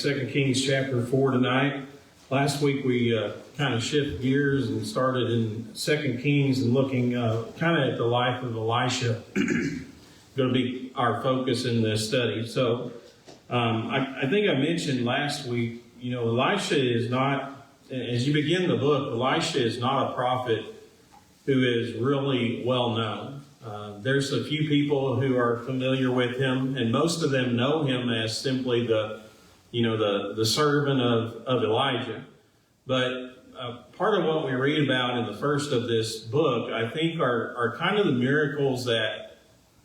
2 Kings chapter 4 tonight. Last week we kind of shifted gears and started in 2 Kings and looking kind of at the life of Elisha. Going to be our focus in this study. So I think I mentioned last week, Elisha is not, as you begin the book, Elisha is not a prophet who is really well known. There's a few people who are familiar with him, and most of them know him as simply the servant of Elijah. But part of what we read about in the first of this book, I think, are kind of the miracles that,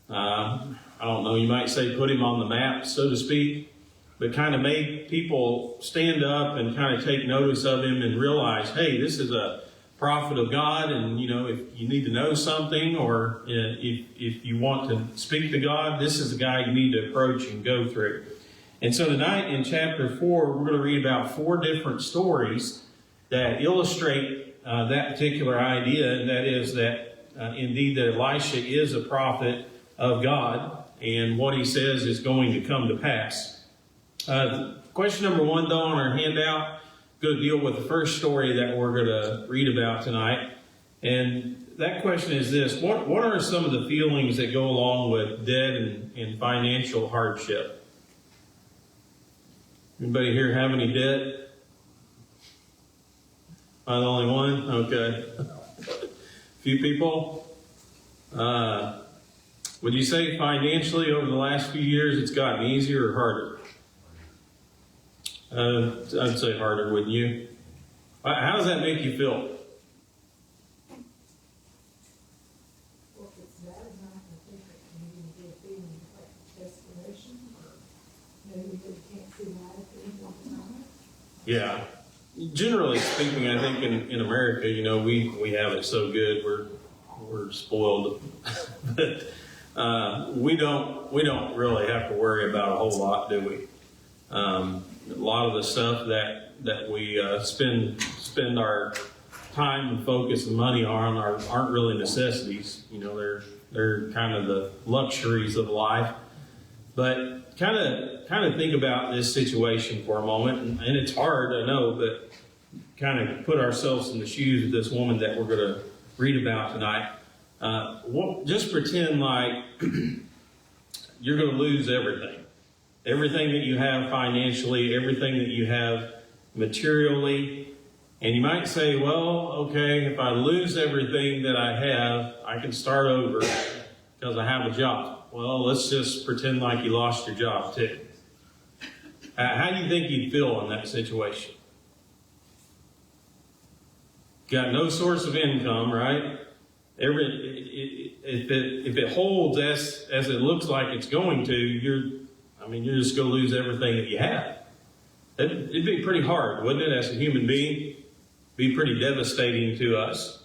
I don't know, you might say put him on the map, so to speak, but kind of made people stand up and kind of take notice of him and realize, hey, this is a prophet of God, and if you need to know something, or if you want to speak to God, this is the guy you need to approach and go through. And so tonight in chapter 4, we're going to read about 4 different stories that illustrate that particular idea, and that is that indeed that Elisha is a prophet of God, and what he says is going to come to pass. Question number 1, though, on our handout, going to deal with the first story that we're going to read about tonight. And that question is this: what are some of the feelings that go along with debt and financial hardship? Anybody here have any debt? Am I the only one? Okay. A few people. Would you say financially over the last few years it's gotten easier or harder? I'd say harder, wouldn't you? How does that make you feel? Well, if it's bad enough, I think it can even get a feeling like desperation, or maybe you can't see life anymore. Yeah. Generally speaking, I think in America, we have it so good, we're spoiled. But we don't really have to worry about a whole lot, do we? A lot of the stuff that we spend our time and focus and money on aren't really necessities. They're kind of the luxuries of life. But kind of think about this situation for a moment, and it's hard, I know, but kind of put ourselves in the shoes of this woman that we're going to read about tonight. Just pretend like you're going to lose everything. Everything that you have financially, everything that you have materially. And you might say, well, okay, if I lose everything that I have, I can start over because I have a job. Well, let's just pretend like you lost your job too. How do you think you'd feel in that situation? Got no source of income, right? If it holds as it looks like it's going to, you're just going to lose everything that you have. It'd be pretty hard, wouldn't it, as a human being? Be pretty devastating to us.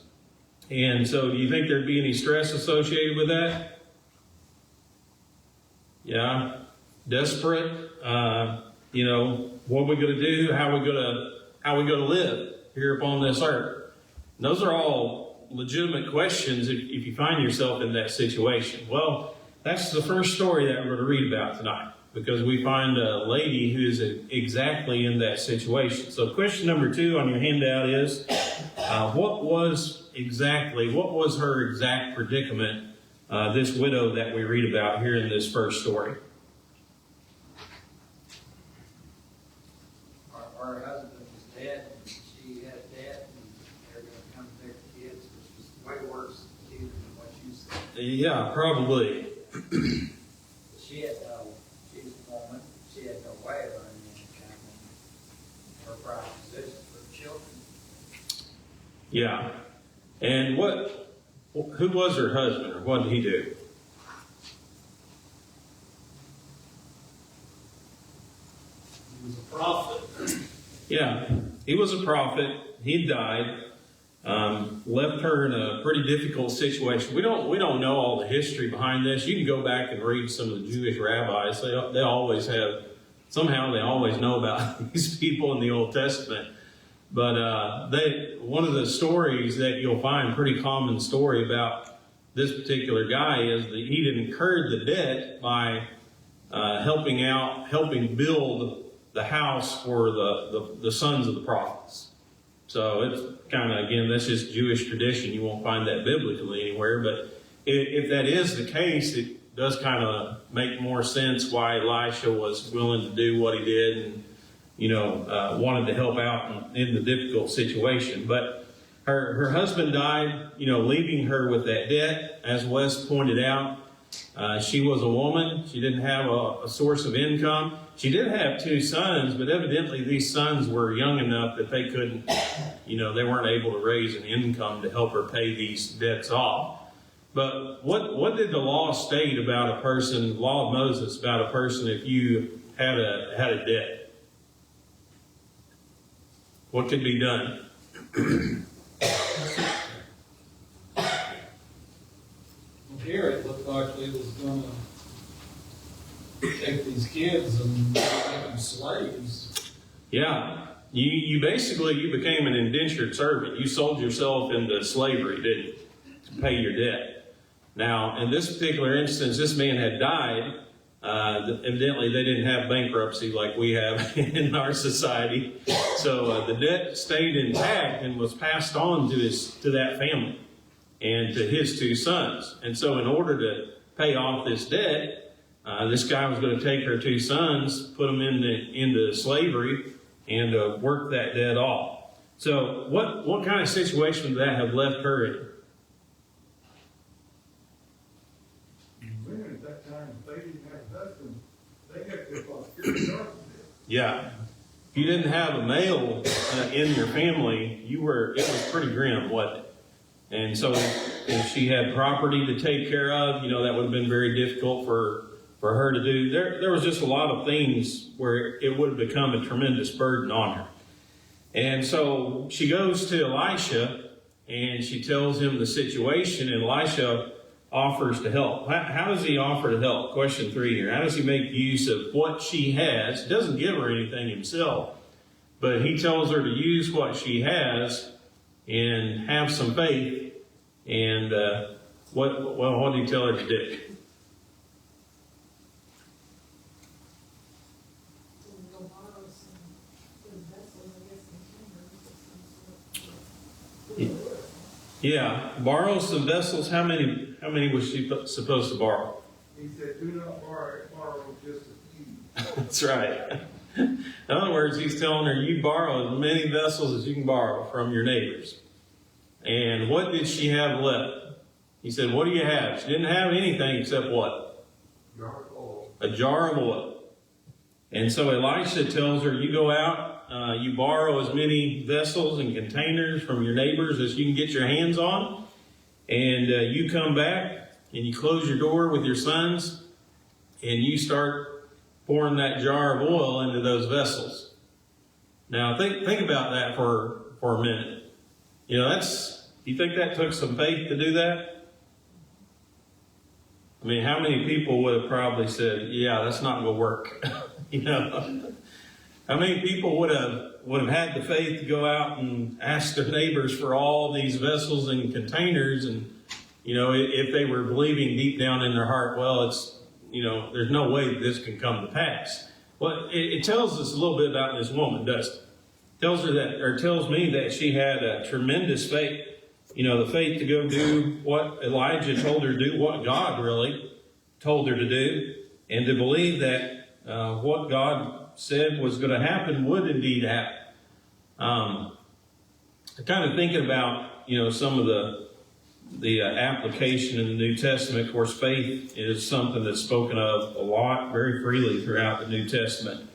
And so do you think there'd be any stress associated with that? Yeah. Desperate. What are we going to do? How are we going to live here upon this earth? And those are all legitimate questions if you find yourself in that situation. Well, that's the first story that we're going to read about tonight, because we find a lady who is exactly in that situation. So question number 2 on your handout is, what was her exact predicament, this widow that we read about here in this first story? Her husband was dead, and she had debt, and they were going to come to their kids, which was way worse than what you said. Yeah, probably. She was a woman. She had no way of earning income, and her prime position for the children. Yeah. And who was her husband, or what did he do? He was a prophet. Yeah, he was a prophet. He died, left her in a pretty difficult situation. We don't know all the history behind this. You can go back and read some of the Jewish rabbis. They always know about these people in the Old Testament. But one of the stories that you'll find, pretty common story about this particular guy, is that he had incurred the debt by helping build the house for the sons of the prophets. So it's kind of, again, that's just Jewish tradition. You won't find that biblically anywhere. But if that is the case, it does kind of make more sense why Elisha was willing to do what he did and, wanted to help out in the difficult situation. But her husband died, leaving her with that debt. As Wes pointed out, she was a woman. She didn't have a source of income. She did have 2 sons, but evidently these sons were young enough that they couldn't, they weren't able to raise an income to help her pay these debts off. But what did the law state about a person, law of Moses, about a person if you had a debt? What could be done? Here it looked like they was gonna take these kids and make them slaves. Yeah. You basically became an indentured servant. You sold yourself into slavery, didn't you? To pay your debt. Now, in this particular instance, this man had died. Evidently, they didn't have bankruptcy like we have in our society. So the debt stayed intact and was passed on to that family and to his 2 sons. And so in order to pay off this debt, this guy was going to take her 2 sons, put them into slavery, and work that debt off. So what kind of situation would that have left her in? Women at that time, if they didn't have husbands, they had to foster. Yeah. If you didn't have a male in your family, it was pretty grim, wasn't it? And so if she had property to take care of, that would have been very difficult for her to do. There was just a lot of things where it would have become a tremendous burden on her. And so she goes to Elisha and she tells him the situation, and Elisha offers to help. How does he offer to help? Question 3 here. How does he make use of what she has? He doesn't give her anything himself, but he tells her to use what she has and have some faith. And what did he tell her to do? Go borrow some good vessels, I guess, and timbers or some sort. Yeah, borrow some vessels. How many was she supposed to borrow? He said, do not borrow just a few. That's right. In other words, he's telling her, you borrow as many vessels as you can borrow from your neighbors. And what did she have left? He said, what do you have? She didn't have anything except what? Jar of oil. A jar of oil. And so Elisha tells her, you go out, you borrow as many vessels and containers from your neighbors as you can get your hands on, and you come back and you close your door with your sons and you start pouring that jar of oil into those vessels. Now think about that for a minute. You think that took some faith to do that? I mean, how many people would have probably said, yeah, that's not going to work? How many people would have had the faith to go out and ask their neighbors for all these vessels and containers, and if they were believing deep down in their heart, well, it's there's no way that this can come to pass. Well, it tells us a little bit about this woman, doesn't it? Tells me that she had a tremendous faith. The faith to go do what Elijah told her to do, what God really told her to do, and to believe that what God said was going to happen would indeed happen. I'm kind of thinking about, some of the application in the New Testament. Of course, faith is something that's spoken of a lot, very freely throughout the New Testament.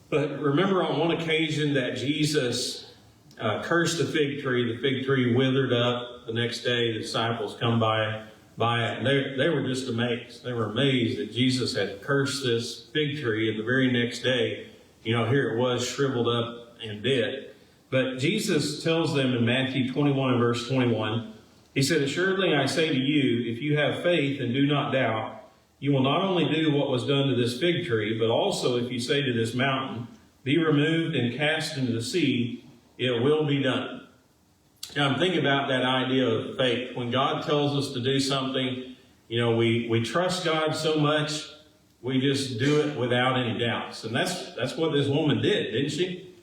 But remember on one occasion that Jesus cursed the fig tree withered up. The next day, the disciples come by it, and they were just amazed. They were amazed that Jesus had cursed this fig tree, and the very next day, here it was shriveled up and dead. But Jesus tells them in Matthew 21 and verse 21, he said, assuredly I say to you, if you have faith and do not doubt, you will not only do what was done to this fig tree, but also if you say to this mountain, be removed and cast into the sea, it will be done. Now, I'm thinking about that idea of faith. When God tells us to do something, we trust God so much we just do it without any doubts. And that's what this woman did, didn't she?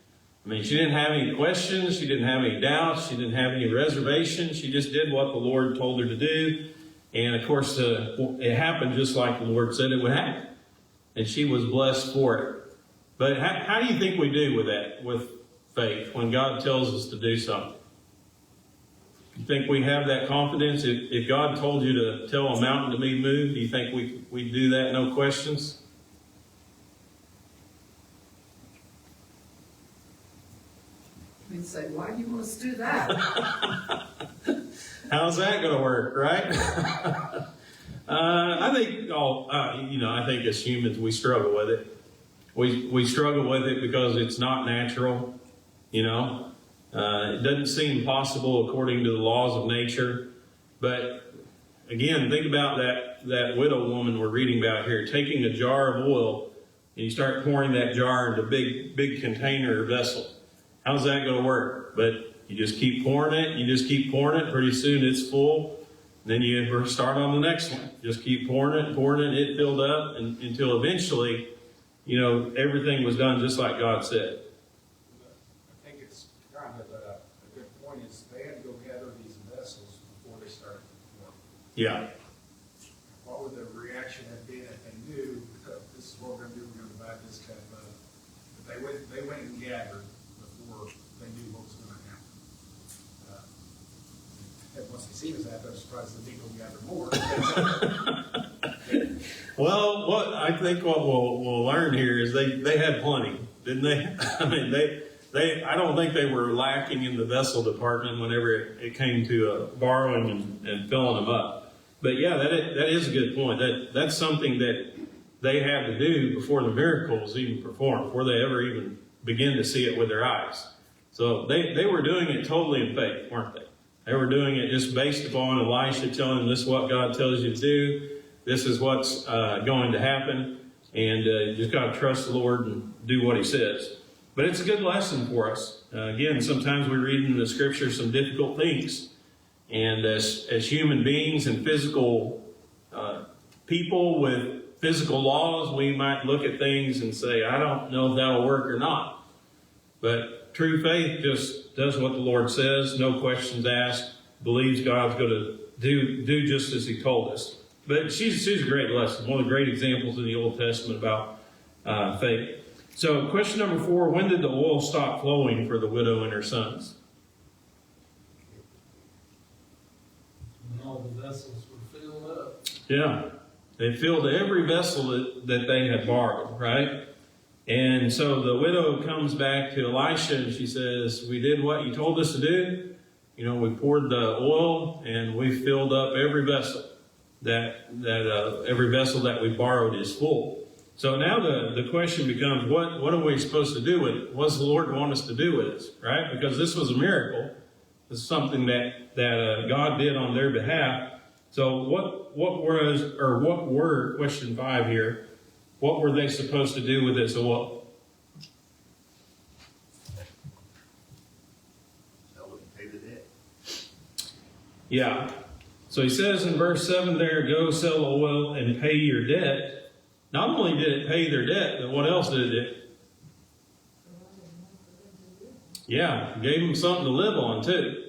I mean, she didn't have any questions. She didn't have any doubts. She didn't have any reservations. She just did what the Lord told her to do. And of course, it happened just like the Lord said it would happen. And she was blessed for it. But how do you think we do with that, with faith, when God tells us to do something? You think we have that confidence? If God told you to tell a mountain to be moved, do you think we do that, no questions? We'd say, why do you want us to do that? How's that going to work, right? I think, I think as humans we struggle with it. We struggle with it because it's not natural, It doesn't seem possible according to the laws of nature. But again, think about that widow woman we're reading about here, taking a jar of oil and you start pouring that jar into a big container or vessel. How's that going to work? But you just keep pouring it. Pretty soon it's full. Then you start on the next one. Just keep pouring it. It filled up until eventually, everything was done just like God said. I think it's kind of a good point is they had to go gather these vessels before they started the work. Yeah. What would the reaction have been if they knew this is what we're going to do? We're going to buy this kind of. But they went and gathered before they knew what was going to happen. And once they see us happen, I'm surprised they didn't go gather more. Well, I think what we'll learn here is they had plenty, didn't they? I mean, I don't think they were lacking in the vessel department whenever it came to borrowing and filling them up. But yeah, that is a good point. That's something that they had to do before the miracles even performed, before they ever even begin to see it with their eyes. So they were doing it totally in faith, weren't they? They were doing it just based upon Elisha telling them this is what God tells you to do. This is what's going to happen. And you just got to trust the Lord and do what he says. But it's a good lesson for us. Again, sometimes we read in the scripture some difficult things. And as human beings and physical people with physical laws, we might look at things and say, I don't know if that'll work or not. But true faith just does what the Lord says, no questions asked, believes God's going to do just as he told us. But she's a great lesson, one of the great examples in the Old Testament about faith. So question number 4, when did the oil stop flowing for the widow and her sons? When all the vessels were filled up. Yeah, they filled every vessel that they had borrowed, right? And so the widow comes back to Elisha and she says, we did what you told us to do. We poured the oil and we filled up every vessel. Every vessel that we borrowed is full. So now the question becomes, what are we supposed to do with it? What does the Lord want us to do with it, right? Because this was a miracle. It's something that God did on their behalf. So what were, question 5 here, what were they supposed to do with this oil? Sell it and pay the debt. Yeah. So he says in verse 7 there, go sell the oil and pay your debt. Not only did it pay their debt, but what else did it do? Yeah, gave them something to live on too.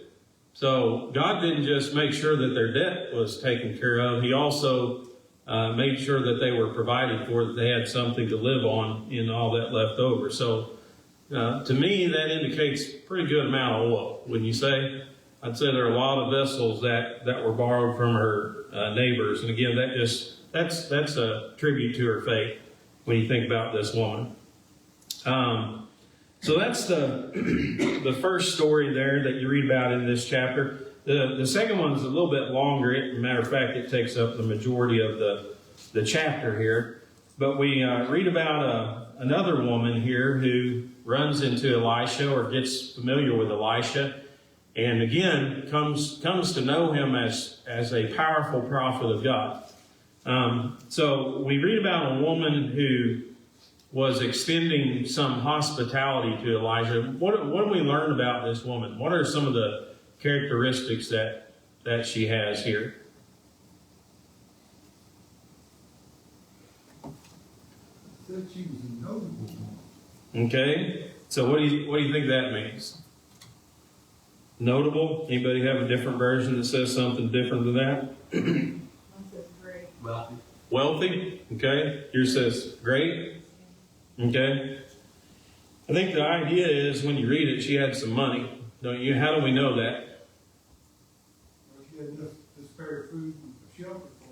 So God didn't just make sure that their debt was taken care of. He also made sure that they were provided for, that they had something to live on in all that left over. So to me, that indicates a pretty good amount of oil, wouldn't you say? I'd say there are a lot of vessels that were borrowed from her neighbors. And again, that's a tribute to her faith when you think about this woman. So that's the first story there that you read about in this chapter. The second one is a little bit longer. As a matter of fact, it takes up the majority of the chapter here. But we read about another woman here who runs into Elisha or gets familiar with Elisha. And again, comes to know him as a powerful prophet of God. So we read about a woman who was extending some hospitality to Elijah. What do we learn about this woman? What are some of the characteristics that she has here? said she was a notable woman. Okay, so what do you think that means? Notable? Anybody have a different version that says something different than that? One says great. Wealthy. Wealthy? Okay. Yours says great? Okay. I think the idea is when you read it, she had some money. Don't you? How do we know that? Well, she had enough to spare food and shelter for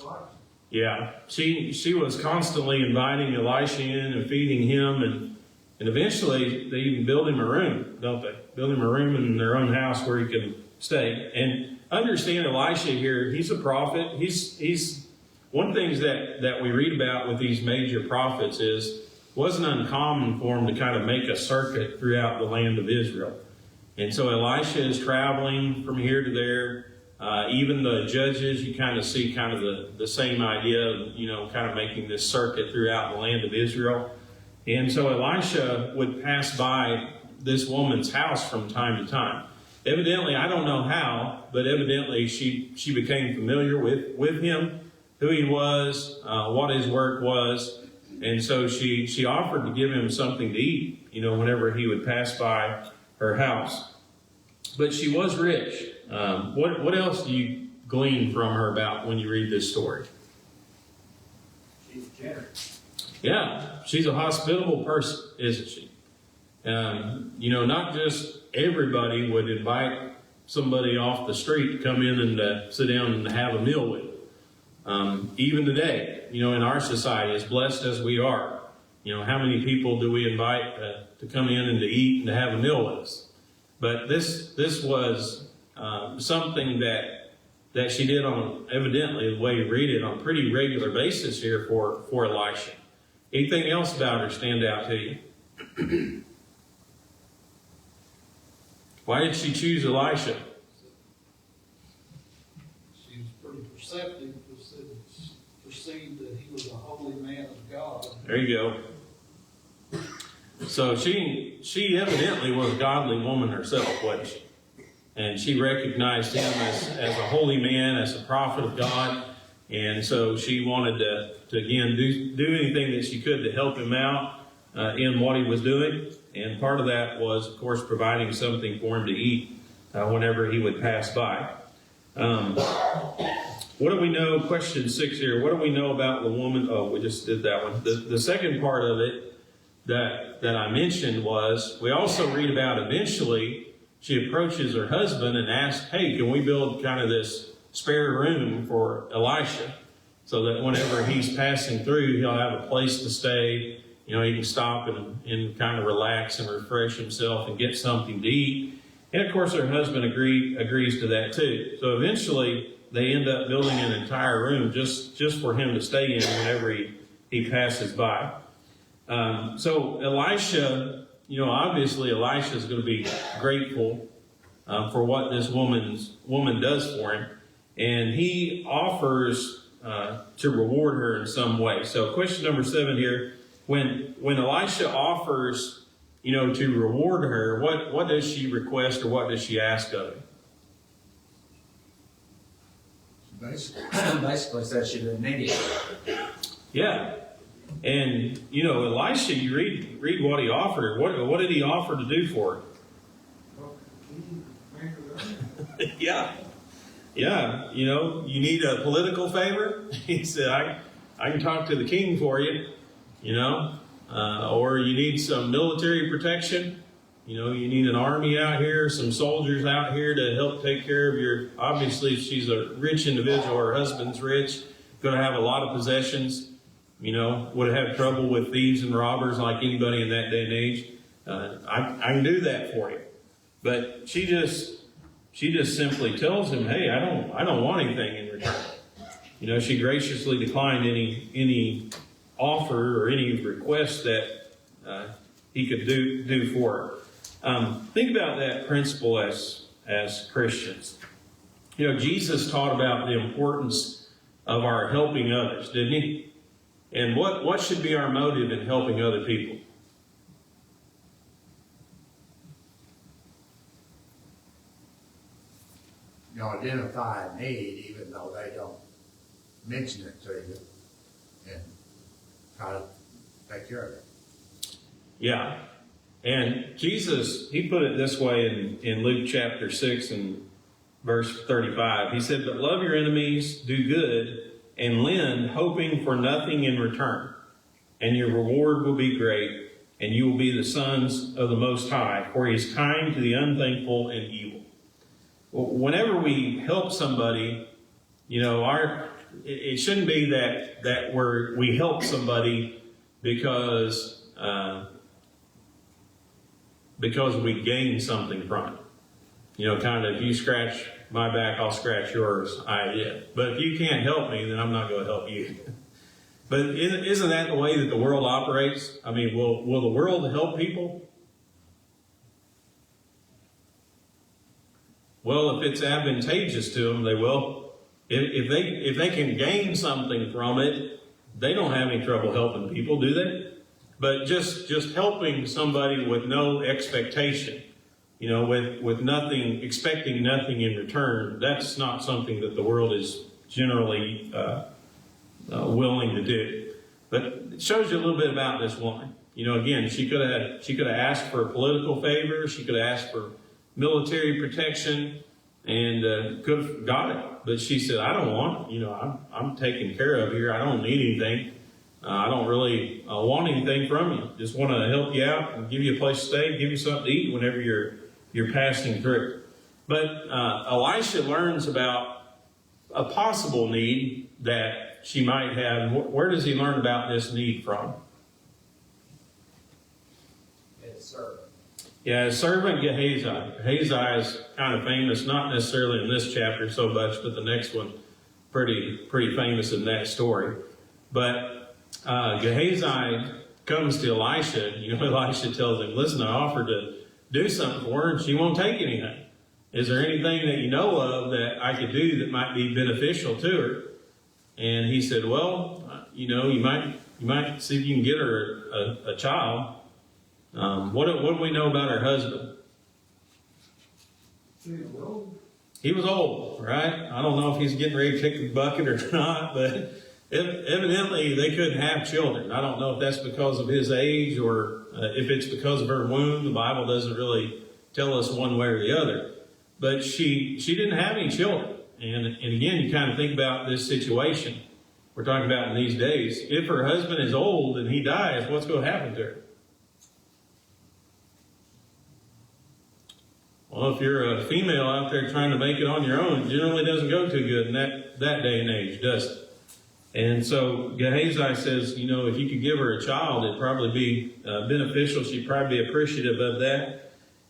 Elisha. Yeah. She was constantly inviting Elisha in and feeding him, and eventually they even build him a room, don't they? Build him a room in their own house where he can stay. And understand Elisha here, he's a prophet. He's one thing that we read about with these major prophets is it wasn't uncommon for him to kind of make a circuit throughout the land of Israel. And so Elisha is traveling from here to there. Even the judges, you kind of see kind of the same idea, kind of making this circuit throughout the land of Israel. And so Elisha would pass by this woman's house from time to time. Evidently, I don't know how, but evidently she became familiar with him, who he was, what his work was. And so she offered to give him something to eat, whenever he would pass by her house. But she was rich. What else do you glean from her about when you read this story? She's generous. Yeah, she's a hospitable person, isn't she? Not just everybody would invite somebody off the street to come in and sit down and have a meal with them. Even today, in our society, as blessed as we are, how many people do we invite to come in and to eat and to have a meal with us? But this was something that she did on, evidently, the way you read it, on a pretty regular basis here for Elisha. Anything else about her stand out to you? Why did she choose Elisha? She was pretty perceptive, perceived that he was a holy man of God. There you go. So she evidently was a godly woman herself, wasn't she? And she recognized him as a holy man, as a prophet of God. And so she wanted to again, do anything that she could to help him out in what he was doing. And part of that was, of course, providing something for him to eat whenever he would pass by. What do we know? Question 6 here. What do we know about the woman? Oh, we just did that one. The second part of it that I mentioned was, we also read about eventually she approaches her husband and asks, hey, can we build kind of this spare room for Elisha so that whenever he's passing through, he'll have a place to stay. He can stop and kind of relax and refresh himself and get something to eat. And of course, her husband agrees to that too. So eventually, they end up building an entire room just for him to stay in whenever he passes by. So Elisha, obviously Elisha is going to be grateful for what this woman does for him. And he offers to reward her in some way. So question number 7 here. When Elisha offers, to reward her, what does she request or what does she ask of him? Basically said she didn't need it. Yeah. And, Elisha, you read what he offered. What did he offer to do for her? Yeah. Yeah. You need a political favor? He said, I can talk to the king for you, or you need some military protection. You need an army out here, some soldiers out here to help take care of obviously she's a rich individual, her husband's rich, going to have a lot of possessions, would have trouble with thieves and robbers like anybody in that day and age. I can do that for you. But she just simply tells him, hey, I don't want anything in return. She graciously declined any offer or any request that he could do for her. Think about that principle as Christians. Jesus taught about the importance of our helping others, didn't he? And what should be our motive in helping other people? Identify a need, even though they don't mention it to you, and try to take care of it. Yeah. And Jesus, he put it this way in Luke chapter 6 and verse 35. He said, "But love your enemies, do good, and lend, hoping for nothing in return. And your reward will be great, and you will be the sons of the Most High, for he is kind to the unthankful and evil." Whenever we help somebody, it shouldn't be that we help somebody because we gain something from it. Kind of, you scratch my back, I'll scratch yours idea. But if you can't help me, then I'm not going to help you. But isn't that the way that the world operates? I mean, will the world help people? Well, if it's advantageous to them, they will. If they can gain something from it, they don't have any trouble helping people, do they? But just helping somebody with no expectation, with nothing, expecting nothing in return, that's not something that the world is generally willing to do. But it shows you a little bit about this woman. Again, she could have asked for political favor, she could have asked for military protection, and could have got it. But she said, "I don't want it. I'm taken care of here. I don't need anything. I don't really want anything from you. Just want to help you out and give you a place to stay, give you something to eat whenever you're passing through." But Elisha learns about a possible need that she might have. Where does he learn about this need from? It's servant. Yeah, his servant Gehazi. Gehazi is kind of famous, not necessarily in this chapter so much, but the next one, pretty famous in that story. But Gehazi comes to Elisha. Elisha tells him, "Listen, I offered to do something for her, and she won't take anything. Is there anything that you know of that I could do that might be beneficial to her?" And he said, "Well, you might see if you can get her a child." What do we know about her husband? He was old, right? I don't know if he's getting ready to kick the bucket or not, but evidently they couldn't have children. I don't know if that's because of his age or if it's because of her womb. The Bible doesn't really tell us one way or the other. But she didn't have any children. And again, you kind of think about this situation we're talking about in these days. If her husband is old and he dies, what's going to happen to her? Well, if you're a female out there trying to make it on your own, it generally doesn't go too good in that day and age, does it? And so Gehazi says, if you could give her a child, it'd probably be beneficial. She'd probably be appreciative of that.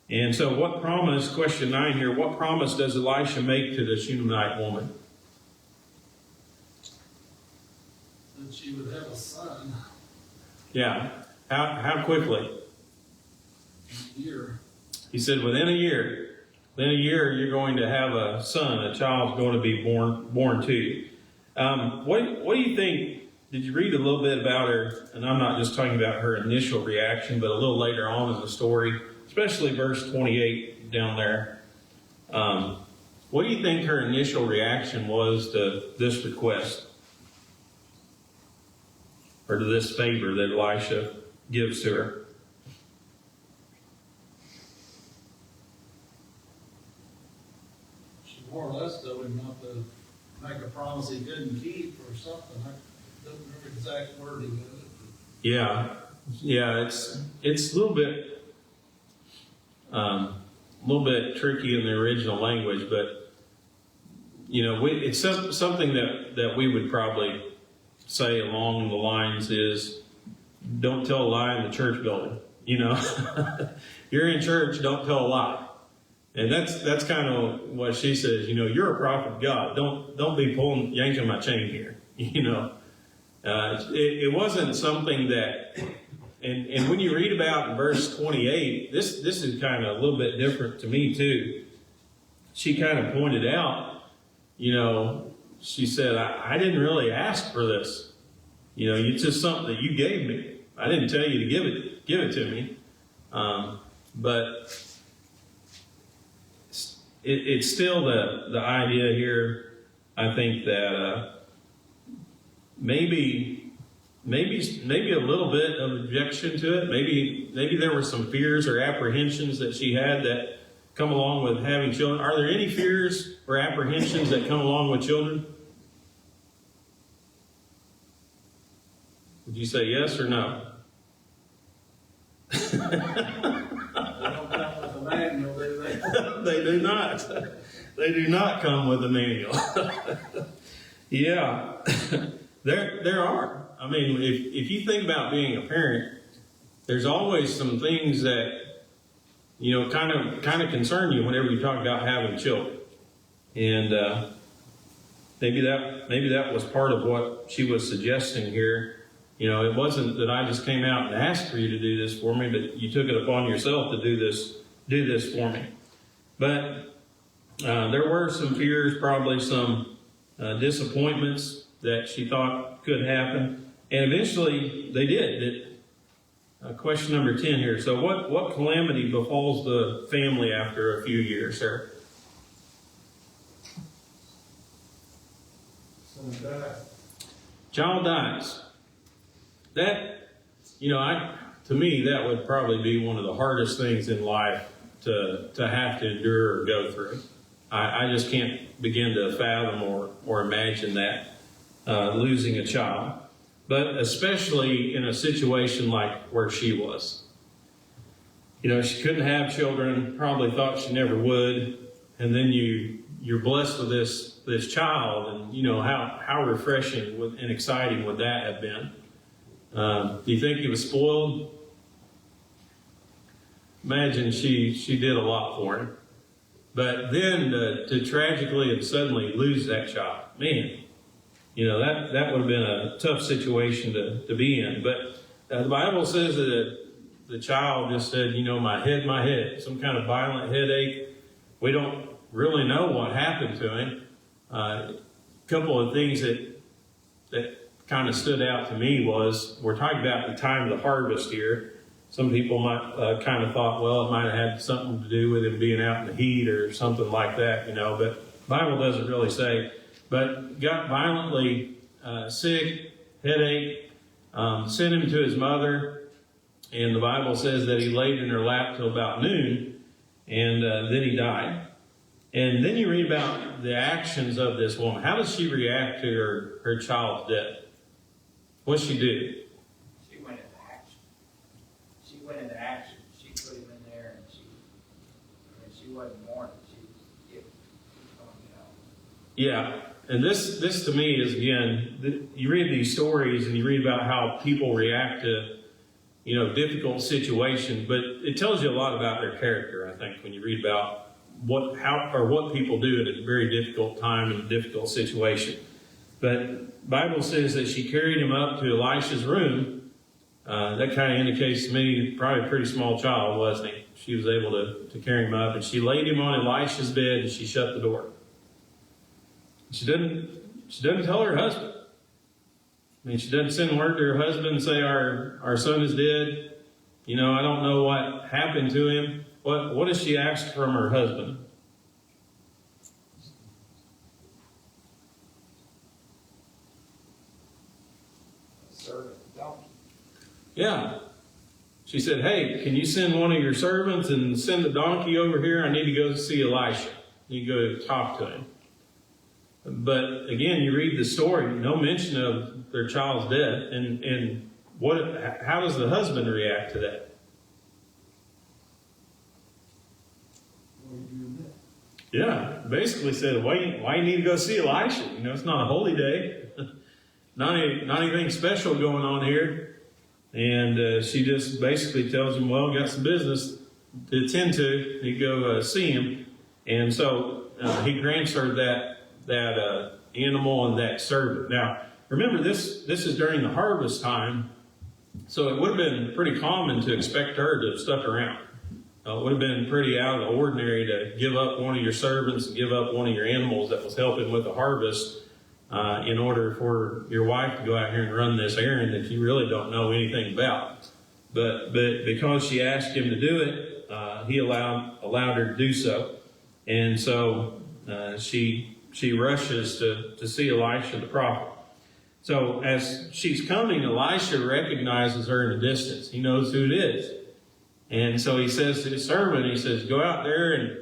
And so what promise, question 9 here, what promise does Elisha make to the Shunammite woman? That she would have a son Yeah. How quickly? in a year. He said, within a year. Within a year, you're going to have a son. A child's going to be born to you. What do you think? Did you read a little bit about her? And I'm not just talking about her initial reaction, but a little later on in the story, especially verse 28 down there. What do you think her initial reaction was to this request? Or to this favor that Elisha gives to her? She more or less told him not to make a promise he couldn't keep or something. I don't remember the exact wording of it. Yeah, it's a little bit tricky in the original language, but it's something that we would probably say along the lines is, don't tell a lie in the church building. You're in church, don't tell a lie. And that's kind of what she says. You're a prophet of God. Don't be yanking my chain here. It wasn't something that, and when you read about in verse 28, this is kind of a little bit different to me too. She kind of pointed out, she said, I didn't really ask for this. It's just something that you gave me. I didn't tell you to give it to me. But it's still the idea here, I think, that maybe maybe a little bit of objection to it. Maybe there were some fears or apprehensions that she had that come along with having children. Are there any fears or apprehensions that come along with children? Would you say yes or no? They don't come with a manual, do they? They do not. They do not come with a manual. Yeah, there are. I mean, if you think about being a parent, there's always some things that, you know, kind of concern you whenever you talk about having children. And maybe that was part of what she was suggesting here. You know, it wasn't that I just came out and asked for you to do this for me, but you took it upon yourself to do this for me. But there were some fears, probably some disappointments that she thought could happen. And eventually they did. Question number 10 here. So what calamity befalls the family after a few years, sir? Son died. Child dies. That, you know, to me, that would probably be one of the hardest things in life to have to endure or go through. I just can't begin to fathom or imagine that, losing a child. But especially in a situation like where she was. You know, she couldn't have children, probably thought she never would, and then you're blessed with this child, and you know, how refreshing and exciting would that have been? Do you think he was spoiled? Imagine she did a lot for him. But then to tragically and suddenly lose that child, man, you know, that would have been a tough situation to be in. But the Bible says that the child just said, you know, my head, some kind of violent headache. We don't really know what happened to him. A couple of things that kind of stood out to me was, we're talking about the time of the harvest here. Some people might kind of thought, well, it might have had something to do with him being out in the heat or something like that, you know, but the Bible doesn't really say. But got violently sick, headache, sent him to his mother, and the Bible says that he laid in her lap till about noon, and then he died. And then you read about the actions of this woman. How does she react to her child's death? What's she do? She went into action. She went into action. She put him in there, and she wasn't mourning. She was Yeah, and this to me is, again, you read these stories and you read about how people react to, you know, difficult situations, but it tells you a lot about their character, I think, when you read about what people do at a very difficult time in a difficult situation. But Bible says that she carried him up to Elisha's room. That kind of indicates to me probably a pretty small child, wasn't he? She was able to carry him up, and she laid him on Elisha's bed and she shut the door. She doesn't tell her husband. I mean, she doesn't send word to her husband and say, our son is dead. You know, I don't know what happened to him. What does she ask from her husband? servant donkey. Yeah. She said, hey, can you send one of your servants and send the donkey over here? I need to go see Elisha. You go talk to him. But again, you read the story, no mention of their child's death. And how does the husband react to that? Yeah, basically said, why you need to go see Elisha? You know, it's not a holy day. not anything special going on here. And she just basically tells him, well, got some business to attend to. You go see him. And so he grants her that animal and that servant. Now, remember, this is during the harvest time. So it would have been pretty common to expect her to have stuck around. It would have been pretty out of the ordinary to give up one of your servants and give up one of your animals that was helping with the harvest in order for your wife to go out here and run this errand that you really don't know anything about. But because she asked him to do it, he allowed her to do so. And so she rushes to see Elisha the prophet. So as she's coming, Elisha recognizes her in the distance. He knows who it is. And so he says to his servant, he says, go out there and,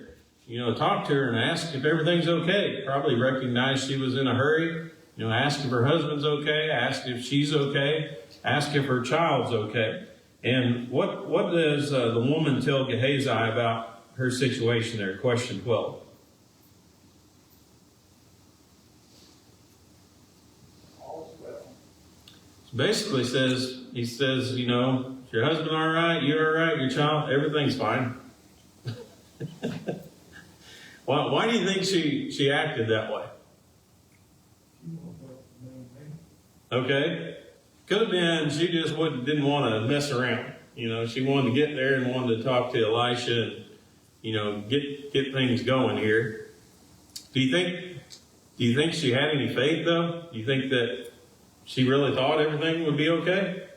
talk to her and ask if everything's okay. Probably recognized she was in a hurry. Ask if her husband's okay. Ask if she's okay. Ask if her child's okay. And what does the woman tell Gehazi about her situation there? Question 12. All's well. Basically he says, is your husband all right? You all right? Your child? Everything's fine. Why do you think she acted that way? Okay. Could have been she just didn't want to mess around. She wanted to get there and wanted to talk to Elisha and, get things going here. Do you think she had any faith though? Do you think that she really thought everything would be okay?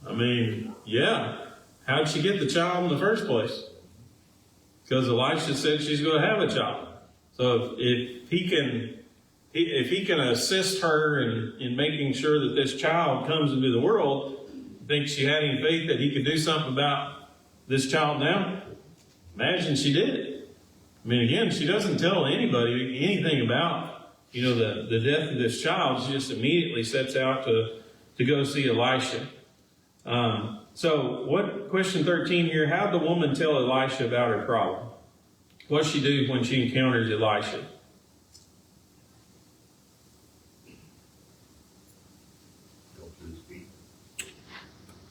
I mean, yeah. How did she get the child in the first place? Because Elisha said she's going to have a child. So if he can assist her in making sure that this child comes into the world, think she had any faith that he could do something about this child now? Imagine she did. I mean, again, she doesn't tell anybody anything about, the death of this child. She just immediately sets out to go see Elisha. So question 13 here, how did the woman tell Elisha about her problem? What does she do when she encounters Elisha?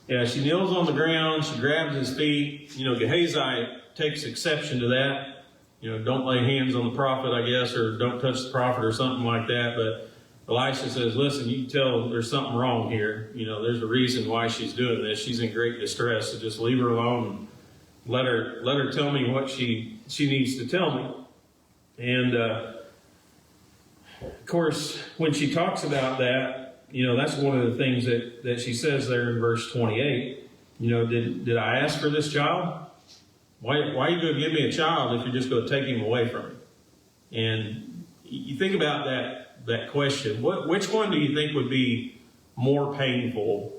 Yeah, she kneels on the ground, she grabs his feet. Gehazi takes exception to that. Don't lay hands on the prophet, I guess, or don't touch the prophet or something like that. But Elisha says, listen, you can tell there's something wrong here. There's a reason why she's doing this. She's in great distress, so just leave her alone and let her tell me what she needs to tell me. And, of course, when she talks about that, that's one of the things that she says there in verse 28. Did I ask for this child? Why are you going to give me a child if you're just going to take him away from me? And you think about that question. Which one do you think would be more painful?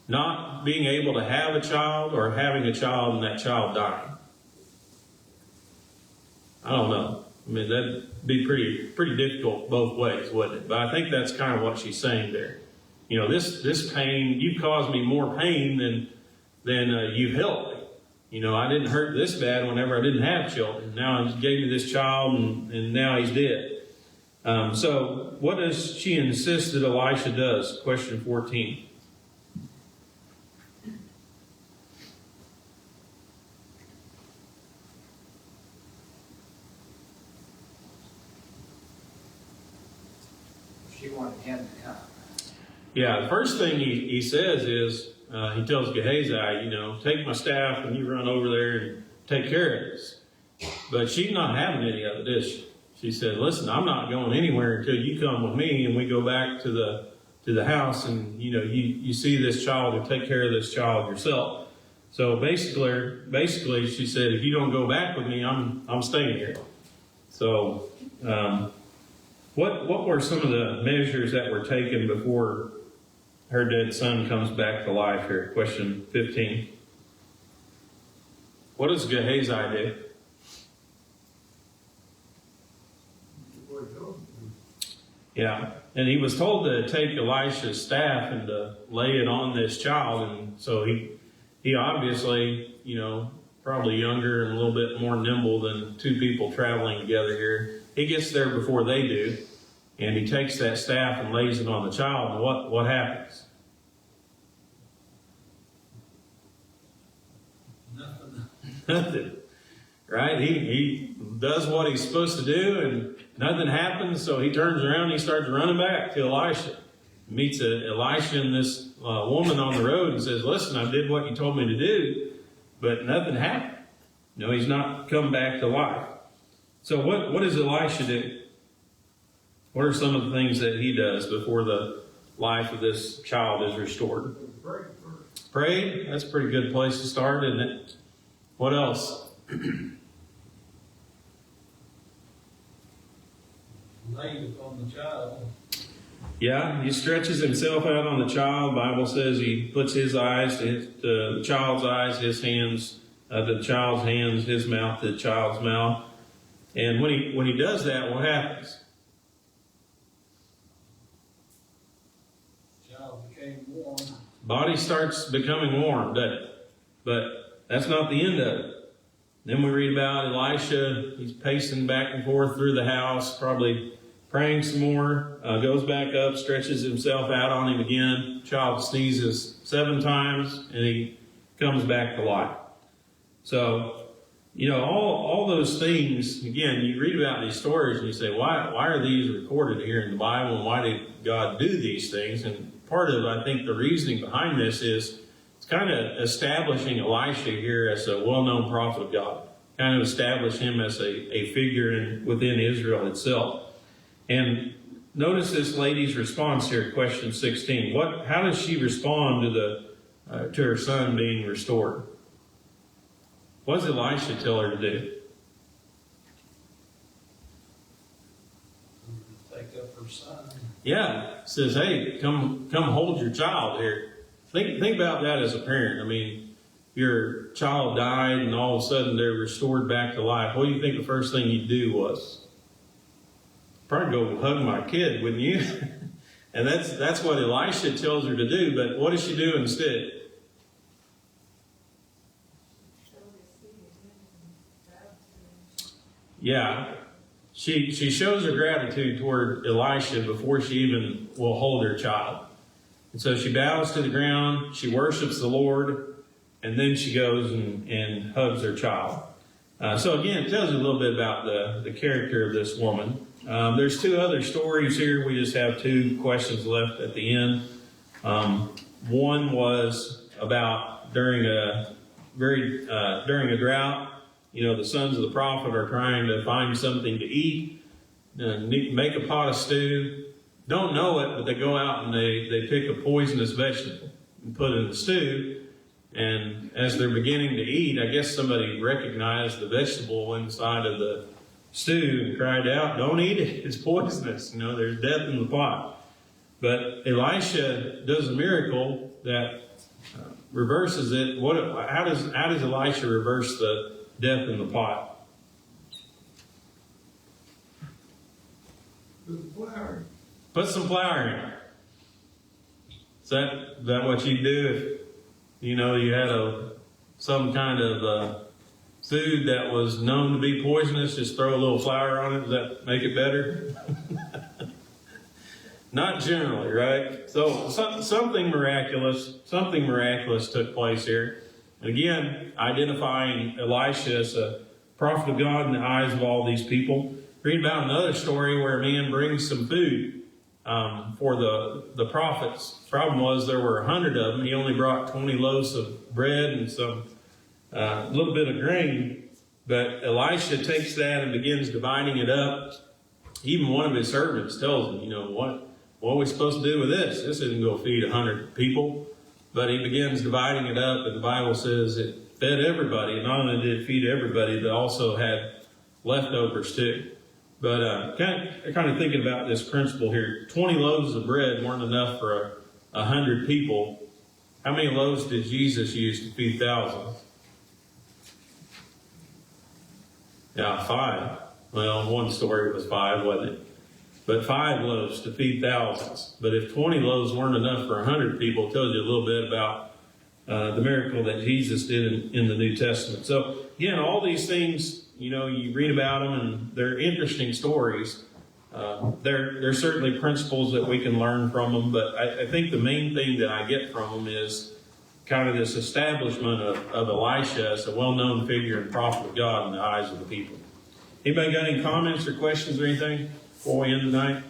Not being able to have a child or having a child and that child dying? I don't know. I mean, that'd be pretty difficult both ways, wouldn't it? But I think that's kind of what she's saying there. This pain, you've caused me more pain than you've helped me. I didn't hurt this bad whenever I didn't have children. Now he gave me this child and now he's dead. So what does she insist that Elisha does? Question 14. She wanted him to come. Yeah, the first thing he says is, he tells Gehazi, take my staff and you run over there and take care of this. But she's not having any of it, is she? She said, listen, I'm not going anywhere until you come with me and we go back to the house and, you see this child and take care of this child yourself. So basically she said, if you don't go back with me, I'm staying here. So, what were some of the measures that were taken before her dead son comes back to life here? Question 15. What does Gehazi do? Yeah, and he was told to take Elisha's staff and to lay it on this child, and so he obviously, probably younger and a little bit more nimble than two people traveling together here. He gets there before they do, and he takes that staff and lays it on the child, and what happens? Nothing. Right? He does what he's supposed to do, and nothing happens, so he turns around and he starts running back to Elisha. Meets Elisha and this woman on the road and says, listen, I did what you told me to do, but nothing happened. He's not come back to life. So what does Elisha do? What are some of the things that he does before the life of this child is restored? Pray. That's a pretty good place to start, isn't it? What else? laid upon the child. Yeah, he stretches himself out on the child. Bible says he puts his eyes to the child's eyes, his hands to the child's hands, his mouth to the child's mouth. And when he does that, what happens? The child became warm. Body starts becoming warm, doesn't it? But that's not the end of it. Then we read about Elisha. He's pacing back and forth through the house, probably praying some more, goes back up, stretches himself out on him again. Child sneezes 7 times, and he comes back to life. So, all those things, again, you read about these stories and you say, why are these recorded here in the Bible, and why did God do these things? And part of, I think, the reasoning behind this is it's kind of establishing Elisha here as a well-known prophet of God, kind of establish him as a figure within Israel itself. And notice this lady's response here, question 16. How does she respond to her son being restored? What does Elisha tell her to do? Take up her son. Yeah, says, hey, come hold your child here. Think about that as a parent. I mean, your child died and all of a sudden they're restored back to life. What do you think the first thing you'd do was? Probably go hug my kid, wouldn't you? And that's what Elisha tells her to do, but what does she do instead? Yeah, she shows her gratitude toward Elisha before she even will hold her child. And so she bows to the ground, she worships the Lord, and then she goes and hugs her child. So again, it tells you a little bit about the character of this woman. There's 2 other stories here. We just have 2 questions left at the end. One was about during a drought, the sons of the prophet are trying to find something to eat, make a pot of stew. Don't know it, but they go out and they pick a poisonous vegetable and put it in the stew. And as they're beginning to eat, I guess somebody recognized the vegetable inside of the stew and cried out, "Don't eat it, it's poisonous. There's death in the pot." But Elisha does a miracle that reverses it. How does Elisha reverse the death in the pot? With the flour. Put some flour in it. Is that what you'd do if you had some kind of food that was known to be poisonous? Just throw a little flour on it. Does that make it better? Not generally, right? So something miraculous took place here. And again, identifying Elisha as a prophet of God in the eyes of all these people. Read about another story where a man brings some food for the prophets. The problem was there were 100 of them. He only brought 20 loaves of bread and some little bit of grain. But Elisha takes that and begins dividing it up. Even one of his servants tells him, what are we supposed to do with this? This isn't going to feed 100 people. But he begins dividing it up, and the Bible says it fed everybody. And not only did it feed everybody, but also had leftovers too. But kind of thinking about this principle here, 20 loaves of bread weren't enough for 100 people. How many loaves did Jesus use to feed thousands? Yeah, 5. Well, one story it was 5, wasn't it? But 5 loaves to feed thousands. But if 20 loaves weren't enough for 100 people, it tells you a little bit about the miracle that Jesus did in the New Testament. So, again, all these things, you read about them, and they're interesting stories. They're certainly principles that we can learn from them, but I think the main thing that I get from them is kind of this establishment of Elisha as a well-known figure and prophet of God in the eyes of the people. Anybody got any comments or questions or anything before we end tonight?